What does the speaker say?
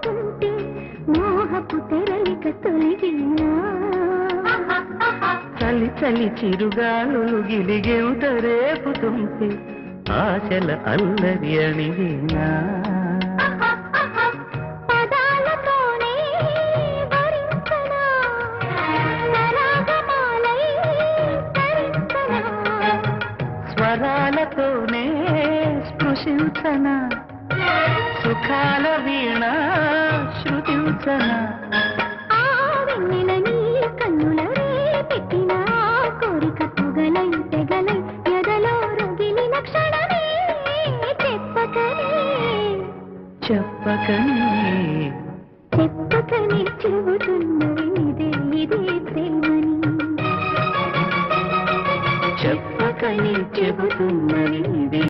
తలుచుకుంటే మోహపు తెరలిక తొలగినా చలి చలి చిరుగాలులు గిలిగేవుట రేపుతుంటే ఆశల అల్లరి అణివేనా స్వరాలతోనే స్పృశించన సుఖాల వీణ శృతించన కన్నుల పెట్టిన కోరిక పొగలై తెగలై ఎదలో రగిలిన క్షణమే చెప్పకనే చెబుతున్నవి ఇదే ప్రేమని చెప్పకనే చెబుతున్నది